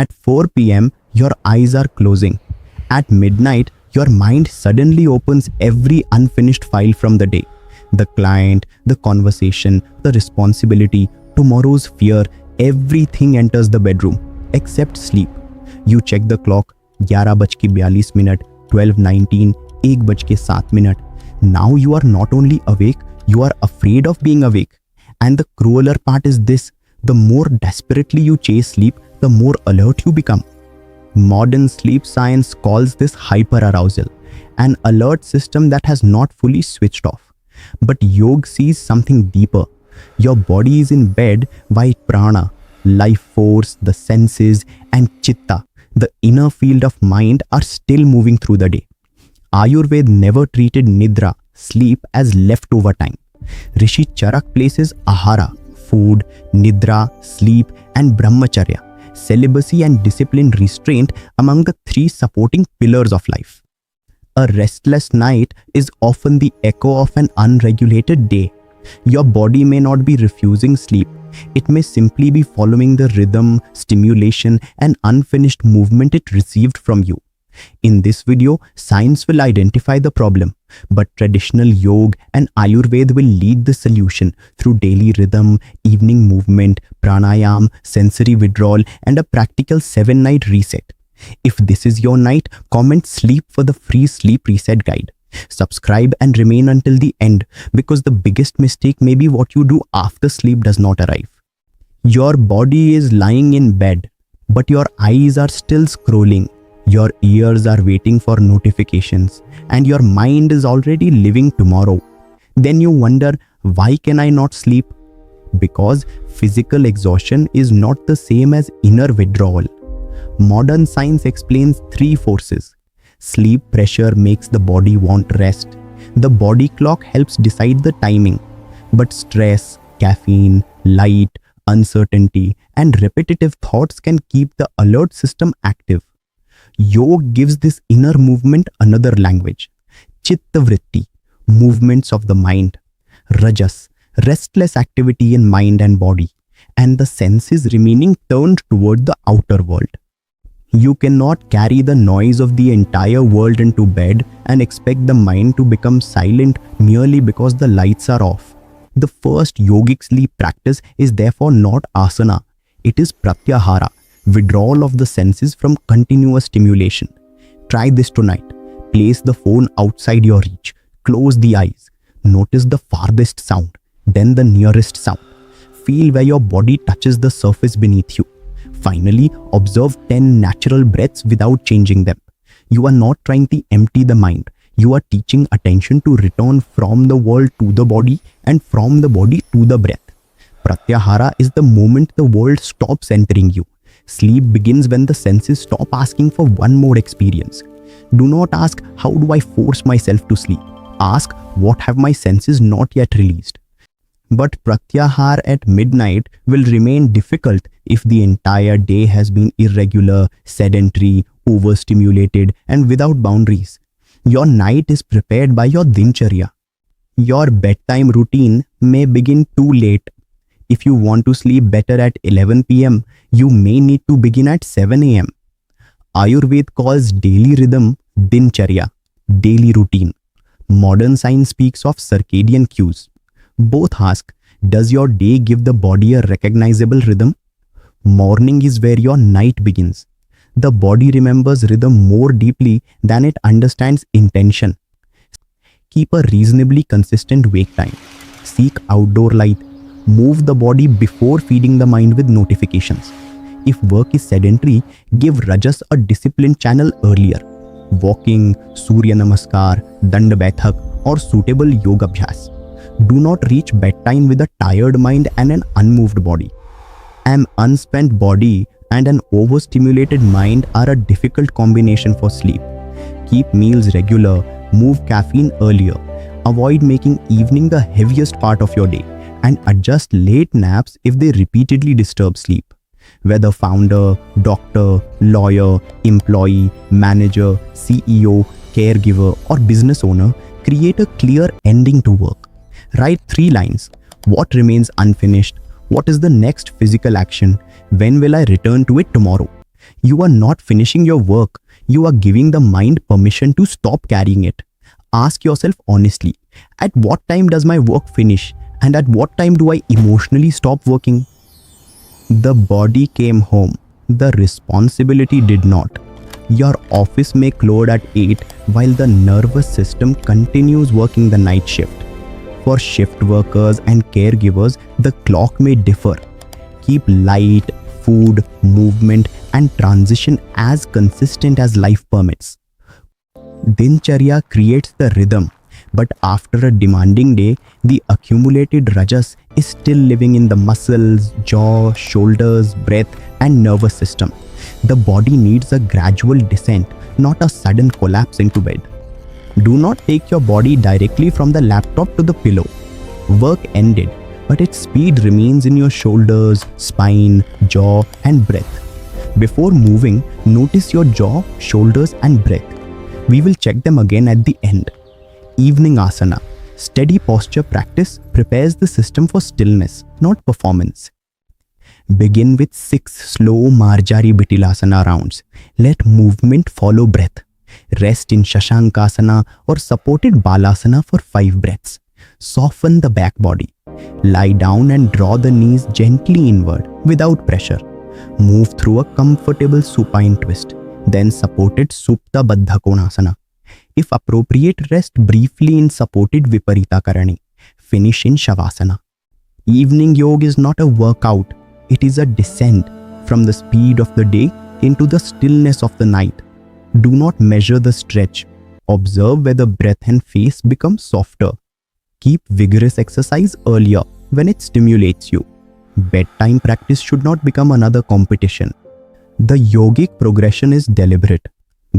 At 4 p.m., your eyes are closing. At midnight, your mind suddenly opens every unfinished file from the day. The client, the conversation, the responsibility, tomorrow's fear, everything enters the bedroom except sleep. You check the clock, 11:42, 12:19, 1:07. Now you are not only awake, you are afraid of being awake. And the crueler part is this: the more desperately you chase sleep, the more alert you become. Modern sleep science calls this hyperarousal, an alert system that has not fully switched off. But yoga sees something deeper. Your body is in bed while prana, life force, the senses, and chitta, the inner field of mind, are still moving through the day. Ayurved never treated nidra, sleep, as leftover time. Rishi Charak places ahara, food, nidra, sleep, and brahmacharya, celibacy and disciplined restraint, among the three supporting pillars of life. A restless night is often the echo of an unregulated day. Your body may not be refusing sleep. It may simply be following the rhythm, stimulation, and unfinished movement it received from you. In this video, science will identify the problem, but traditional yoga and Ayurved will lead the solution through daily rhythm, evening movement, pranayama, sensory withdrawal, and a practical 7-night reset. If this is your night, comment sleep for the free sleep reset guide. Subscribe and remain until the end, because the biggest mistake may be what you do after sleep does not arrive. Your body is lying in bed, but your eyes are still scrolling. Your ears are waiting for notifications, and your mind is already living tomorrow. Then you wonder, why can I not sleep? Because physical exhaustion is not the same as inner withdrawal. Modern science explains 3 forces. Sleep pressure makes the body want rest. The body clock helps decide the timing. But stress, caffeine, light, uncertainty, and repetitive thoughts can keep the alert system active. Yoga gives this inner movement another language. Chitta vritti, movements of the mind. Rajas, restless activity in mind and body. And the senses remaining turned toward the outer world. You cannot carry the noise of the entire world into bed and expect the mind to become silent merely because the lights are off. The first yogic sleep practice is therefore not asana. It is pratyahara, withdrawal of the senses from continuous stimulation. Try this tonight. Place the phone outside your reach. Close the eyes. Notice the farthest sound, then the nearest sound. Feel where your body touches the surface beneath you. Finally, observe 10 natural breaths without changing them. You are not trying to empty the mind. You are teaching attention to return from the world to the body and from the body to the breath. Pratyahara is the moment the world stops entering you. Sleep begins when the senses stop asking for one more experience. Do not ask, how do I force myself to sleep? Ask, what have my senses not yet released? But Pratyahara at midnight will remain difficult if the entire day has been irregular, sedentary, overstimulated, and without boundaries. Your night is prepared by your dincharya. Your bedtime routine may begin too late. If you want to sleep better at 11 p.m., you may need to begin at 7 a.m. Ayurved calls daily rhythm dincharya, daily routine. Modern science speaks of circadian cues. Both ask, does your day give the body a recognizable rhythm? Morning is where your night begins. The body remembers rhythm more deeply than it understands intention. Keep a reasonably consistent wake time. Seek outdoor light. Move the body before feeding the mind with notifications. If work is sedentary, give Rajas a disciplined channel earlier. Walking, Surya Namaskar, Danda Baithak, or suitable yoga abhyas. Do not reach bedtime with a tired mind and an unmoved body. An unspent body and an overstimulated mind are a difficult combination for sleep. Keep meals regular, move caffeine earlier, avoid making evening the heaviest part of your day, and adjust late naps if they repeatedly disturb sleep. Whether founder, doctor, lawyer, employee, manager, CEO, caregiver, or business owner, create a clear ending to work. Write 3 lines. What remains unfinished? What is the next physical action? When will I return to it tomorrow? You are not finishing your work. You are giving the mind permission to stop carrying it. Ask yourself honestly, at what time does my work finish? And at what time do I emotionally stop working? The body came home. The responsibility did not. Your office may close at 8 while the nervous system continues working the night shift. For shift workers and caregivers, the clock may differ. Keep light, food, movement, and transition as consistent as life permits. Dincharya creates the rhythm, but after a demanding day, the accumulated rajas is still living in the muscles, jaw, shoulders, breath, and nervous system. The body needs a gradual descent, not a sudden collapse into bed. Do not take your body directly from the laptop to the pillow. Work ended, but its speed remains in your shoulders, spine, jaw, and breath. Before moving, notice your jaw, shoulders, and breath. We will check them again at the end. Evening asana. Steady posture practice prepares the system for stillness, not performance. Begin with 6 slow Marjari Bitilasana rounds. Let movement follow breath. Rest in Shashankasana or supported Balasana for 5 breaths. Soften the back body. Lie down and draw the knees gently inward without pressure. Move through a comfortable supine twist. Then supported Supta Baddha Konasana. If appropriate, rest briefly in supported Viparita Karani. Finish in Shavasana. Evening yoga is not a workout. It is a descent from the speed of the day into the stillness of the night. Do not measure the stretch. Observe whether breath and face become softer. Keep vigorous exercise earlier when it stimulates you. Bedtime practice should not become another competition. The yogic progression is deliberate.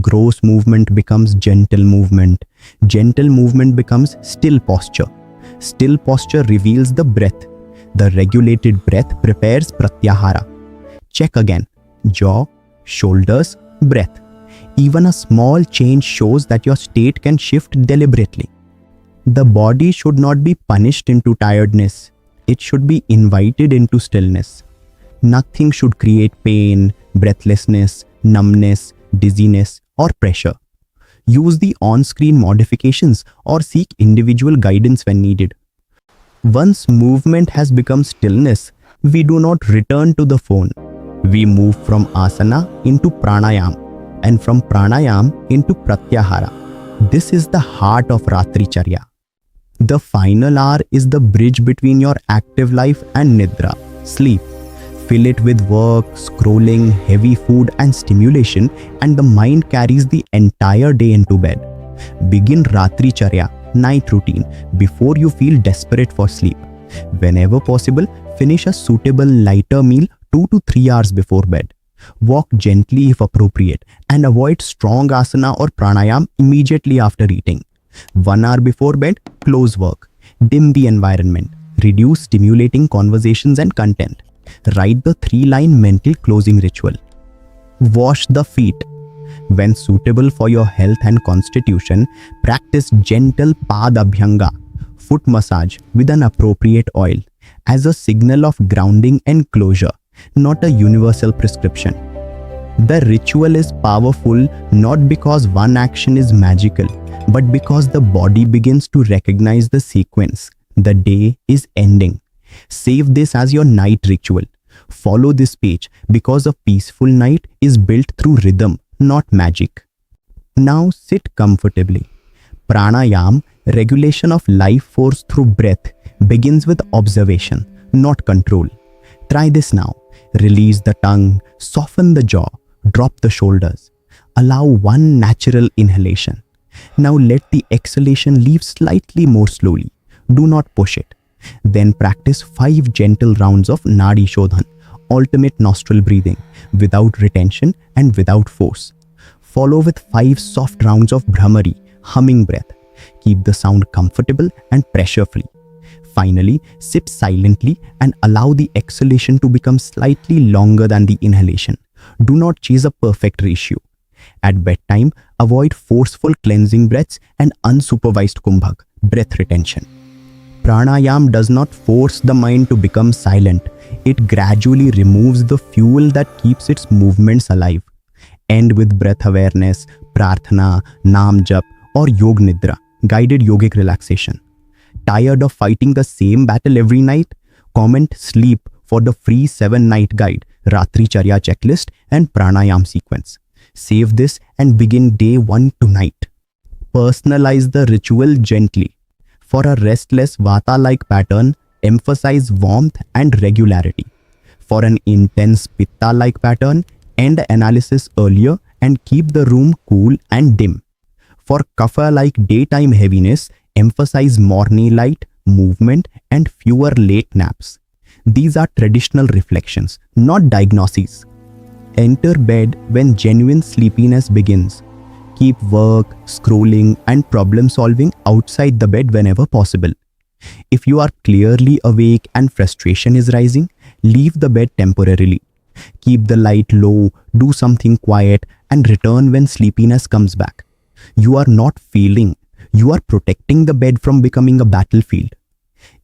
Gross movement becomes gentle movement. Gentle movement becomes still posture. Still posture reveals the breath. The regulated breath prepares Pratyahara. Check again. Jaw, shoulders, breath. Even a small change shows that your state can shift deliberately. The body should not be punished into tiredness. It should be invited into stillness. Nothing should create pain, breathlessness, numbness, dizziness, or pressure. Use the on-screen modifications or seek individual guidance when needed. Once movement has become stillness, we do not return to the phone. We move from asana into pranayama and from pranayama into pratyahara. This is the heart of Ratricharya. The final hour is the bridge between your active life and nidra, sleep. Fill it with work, scrolling, heavy food and stimulation, and the mind carries the entire day into bed. Begin Ratricharya, night routine, before you feel desperate for sleep. Whenever possible, finish a suitable lighter meal 2 to 3 hours before bed. Walk gently if appropriate and avoid strong asana or pranayama immediately after eating. 1 hour before bed, close work. Dim the environment. Reduce stimulating conversations and content. Write the 3-line mental closing ritual. Wash the feet. When suitable for your health and constitution, practice gentle padabhyanga, foot massage with an appropriate oil, as a signal of grounding and closure, not a universal prescription. The ritual is powerful not because one action is magical, but because the body begins to recognize the sequence. The day is ending. Save this as your night ritual. Follow this page because a peaceful night is built through rhythm, not magic. Now sit comfortably. Pranayama, regulation of life force through breath, begins with observation, not control. Try this now. Release the tongue, soften the jaw, drop the shoulders. Allow one natural inhalation. Now let the exhalation leave slightly more slowly. Do not push it. Then practice 5 gentle rounds of Nadi Shodhan, alternate nostril breathing, without retention and without force. Follow with 5 soft rounds of Bhramari, humming breath. Keep the sound comfortable and pressure-free. Finally, sip silently and allow the exhalation to become slightly longer than the inhalation. Do not chase a perfect ratio. At bedtime, avoid forceful cleansing breaths and unsupervised kumbhak, breath retention. Pranayama does not force the mind to become silent. It gradually removes the fuel that keeps its movements alive. End with breath awareness, prarthana, naam jap, or yog nidra, guided yogic relaxation. Tired of fighting the same battle every night? Comment sleep for the free 7-night guide, Ratricharya checklist, and pranayama sequence. Save this and begin day 1 tonight. Personalize the ritual gently. For a restless vata-like pattern, emphasize warmth and regularity. For an intense pitta-like pattern, end analysis earlier and keep the room cool and dim. For kapha-like daytime heaviness, emphasize morning light, movement, and fewer late naps. These are traditional reflections, not diagnoses. Enter bed when genuine sleepiness begins. Keep work, scrolling, and problem solving outside the bed whenever possible. If you are clearly awake and frustration is rising, leave the bed temporarily. Keep the light low, do something quiet, and return when sleepiness comes back. You are not failing. You are protecting the bed from becoming a battlefield.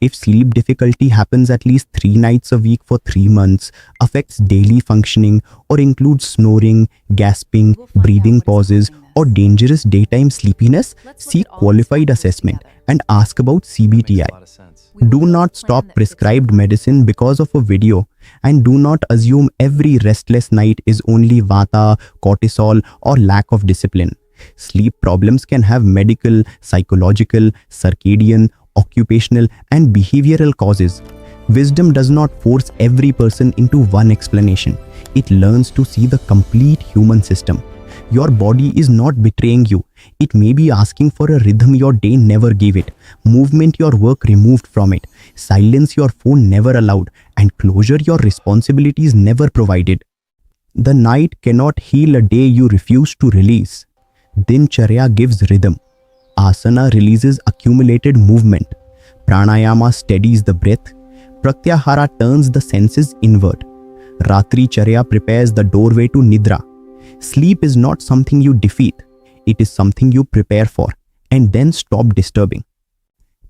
If sleep difficulty happens at least 3 nights a week for 3 months, affects daily functioning, or includes snoring, gasping, breathing pauses, or dangerous daytime sleepiness, seek qualified assessment and ask about CBTI. Do not stop prescribed medicine because of a video, and do not assume every restless night is only vata, cortisol, or lack of discipline. Sleep problems can have medical, psychological, circadian, occupational, and behavioral causes. Wisdom does not force every person into one explanation. It learns to see the complete human system. Your body is not betraying you. It may be asking for a rhythm your day never gave it, movement your work removed from it, silence your phone never allowed, and closure your responsibilities never provided. The night cannot heal a day you refuse to release. Dincharya gives rhythm. Asana releases accumulated movement. Pranayama steadies the breath. Pratyahara turns the senses inward. Ratricharya prepares the doorway to Nidra. Sleep is not something you defeat. It is something you prepare for and then stop disturbing.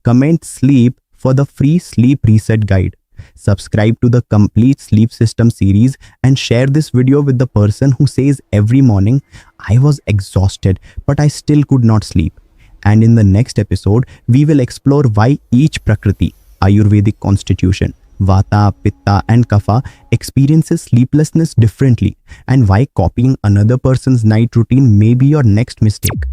Comment sleep for the free sleep reset guide. Subscribe to the complete sleep system series and share this video with the person who says every morning, I was exhausted, but I still could not sleep. And in the next episode, we will explore why each Prakriti, Ayurvedic constitution, Vata, Pitta, and Kapha experiences sleeplessness differently, and why copying another person's night routine may be your next mistake.